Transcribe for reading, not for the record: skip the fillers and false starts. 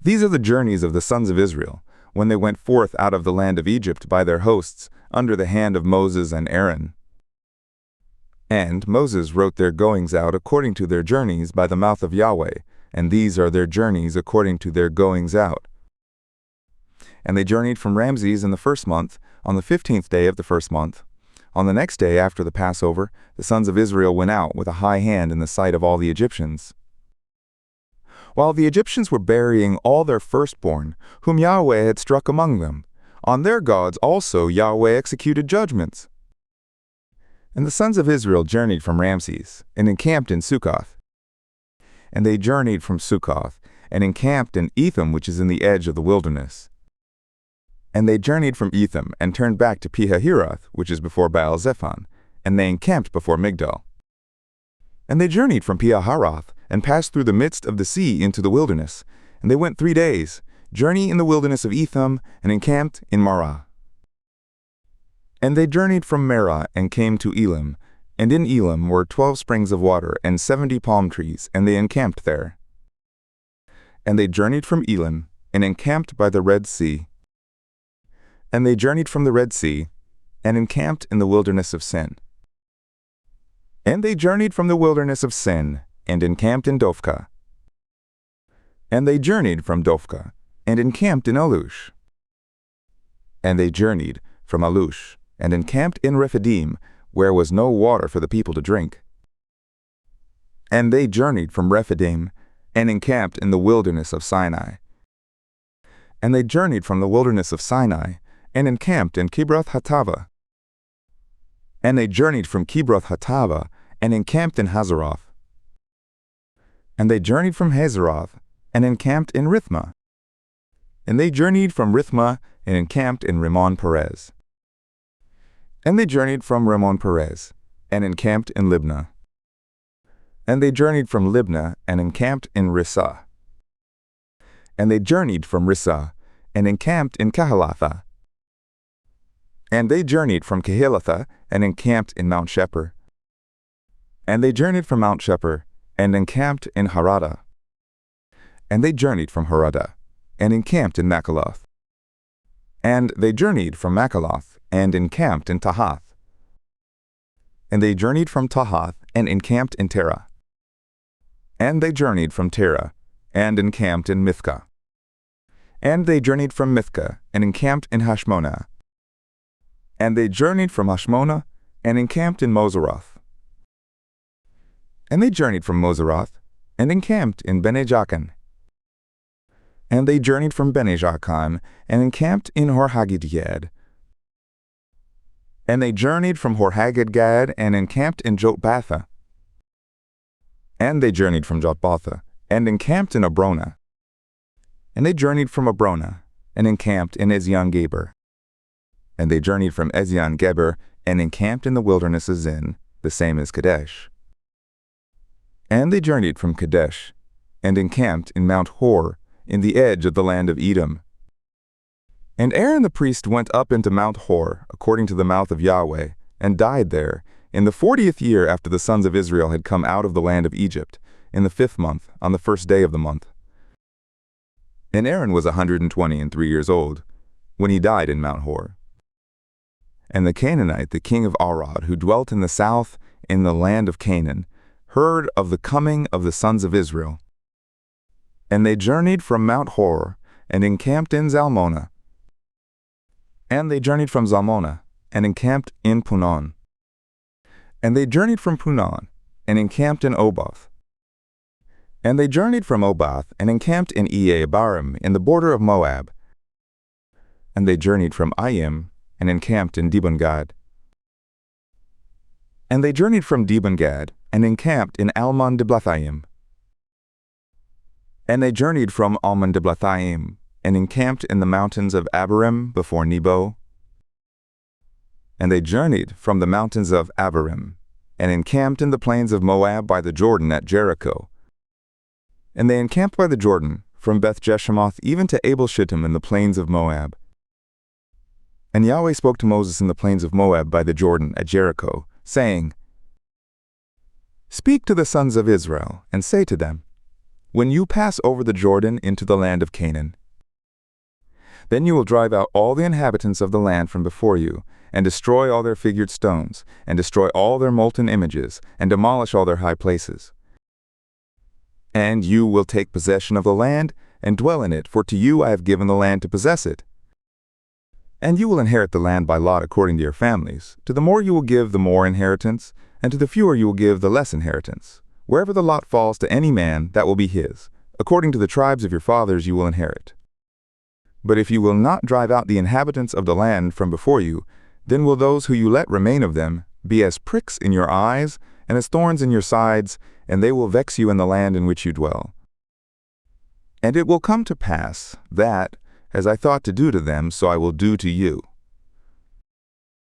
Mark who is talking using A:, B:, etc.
A: These are the journeys of the sons of Israel, when they went forth out of the land of Egypt by their hosts, under the hand of Moses and Aaron. And Moses wrote their goings out according to their journeys by the mouth of Yahweh, and these are their journeys according to their goings out. And they journeyed from Ramses in the first month, on the 15th day of the first month. On the next day after the Passover, the sons of Israel went out with a high hand in the sight of all the Egyptians. While the Egyptians were burying all their firstborn, whom Yahweh had struck among them, on their gods also Yahweh executed judgments. And the sons of Israel journeyed from Ramses, and encamped in Succoth. And they journeyed from Succoth, and encamped in Etham, which is in the edge of the wilderness. And they journeyed from Etham, and turned back to Pihahiroth, which is before Baal-zephon, and they encamped before Migdol. And they journeyed from Pihahiroth, and passed through the midst of the sea into the wilderness. And they went 3 days, journey in the wilderness of Etham, and encamped in Marah. And they journeyed from Marah, and came to Elim. And in Elim were 12 springs of water, and 70 palm trees, and they encamped there. And they journeyed from Elim, and encamped by the Red Sea. And they journeyed from the Red Sea, and encamped in the wilderness of Sin. And they journeyed from the wilderness of Sin, and encamped in Dophkah. And they journeyed from Dophkah, and encamped in Alush. And they journeyed from Alush, and encamped in Rephidim, where was no water for the people to drink. And they journeyed from Rephidim, and encamped in the wilderness of Sinai. And they journeyed from the wilderness of Sinai, and encamped in Kibroth-Hattava. And they journeyed from Kibroth-Hattava, and encamped in Hazeroth. And they journeyed from Hazeroth, and encamped in Rithmah. And they journeyed from Rithmah, and encamped in Rimmon-Perez. And they journeyed from Rimmon-Perez, and encamped in Libnah. And they journeyed from Libnah, and encamped in Rissah. And they journeyed from Rissah, and encamped in Kehelatha. And they journeyed from Kehelatha, and encamped in Mount Shepher. And they journeyed from Mount Shepher, and encamped in Harada. And they journeyed from Harada, and encamped in Makaloth. And they journeyed from Makaloth, and encamped in Tahath. And they journeyed from Tahath, and encamped in Terah. And they journeyed from Terah, and encamped in Mithkah. And they journeyed from Mithkah, and encamped in Hashmonah. And they journeyed from Hashmonah, and encamped in Moseroth. And they journeyed from Moseroth, and encamped in Bene-Jaakan. And they journeyed from Bene-Jaakan, and encamped in Hor-Haggidgad. And they journeyed from Hor-Haggidgad, and encamped in Jotbatha. And they journeyed from Jotbatha, and encamped in Abrona. And they journeyed from Abrona, and encamped in Ezion-Geber. And they journeyed from Ezion-Geber, and encamped in the wilderness of Zin, the same as Kadesh. And they journeyed from Kadesh, and encamped in Mount Hor, in the edge of the land of Edom. And Aaron the priest went up into Mount Hor, according to the mouth of Yahweh, and died there, in the 40th year after the sons of Israel had come out of the land of Egypt, in the 5th month, on the 1st day of the month. And Aaron was 123 years old, when he died in Mount Hor. And the Canaanite, the king of Arad, who dwelt in the south, in the land of Canaan, heard of the coming of the sons of Israel. And they journeyed from Mount Hor, and encamped in Zalmonah. And they journeyed from Zalmonah, and encamped in Punon. And they journeyed from Punon, and encamped in Oboth. And they journeyed from Oboth, and encamped in Iye-Abarim, in the border of Moab. And they journeyed from Ayim, and encamped in Dibon-Gad. And they journeyed from Dibon-Gad, and encamped in Almon-Diblathaim. And they journeyed from Almon-Diblathaim, and encamped in the mountains of Abarim before Nebo. And they journeyed from the mountains of Abarim, and encamped in the plains of Moab by the Jordan at Jericho. And they encamped by the Jordan, from Beth-Jeshemoth even to Abel-Shittim in the plains of Moab. And Yahweh spoke to Moses in the plains of Moab by the Jordan at Jericho, saying, Speak to the sons of Israel, and say to them, when you pass over the Jordan into the land of Canaan. Then you will drive out all the inhabitants of the land from before you, and destroy all their figured stones, and destroy all their molten images, and demolish all their high places. And you will take possession of the land, and dwell in it, for to you I have given the land to possess it. And you will inherit the land by lot according to your families. To the more you will give the more inheritance, and to the fewer you will give the less inheritance. Wherever the lot falls to any man, that will be his. According to the tribes of your fathers you will inherit. But if you will not drive out the inhabitants of the land from before you, then will those who you let remain of them be as pricks in your eyes, and as thorns in your sides, and they will vex you in the land in which you dwell. And it will come to pass that, as I thought to do to them, so I will do to you.